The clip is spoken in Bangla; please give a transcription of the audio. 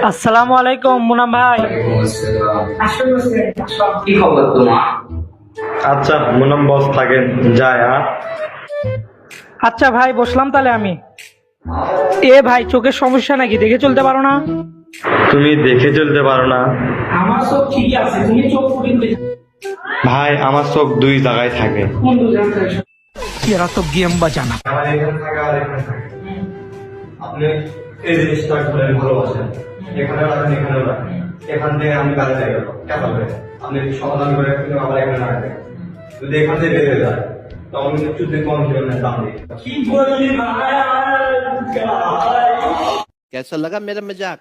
আসসালামু আলাইকুম মুনাম ভাই। কি খবর তোমার? আচ্ছা মুনাম বস থাকেন যায়। আচ্ছা ভাই বসলাম তাহলে আমি। এ ভাই চোখের সমস্যা নাকি, দেখে চলতে পারো না? তুমি দেখে চলতে পারো না? আমার চোখ ঠিকই আছে, তুমি চোখ ভাই আমার চোখ দুই জায়গায় থাকে। এরা তো গেম বাজানা। আপনি এই জিনিসটা ধরে ভালোবাসেন, এখানে রাখেন এখানেও রাখেন, এখান থেকে আমি কাজে যাই কেন হবে আপনি সমাধান করে কিন্তু আবার এখানে রাখবেন। যদি এখান থেকে বেরিয়ে যায় তখন কিন্তু চুদ্ধে কম জীবনের দাম নেই। কি বললি ভাই? कैसा लगा मेरा मजाक?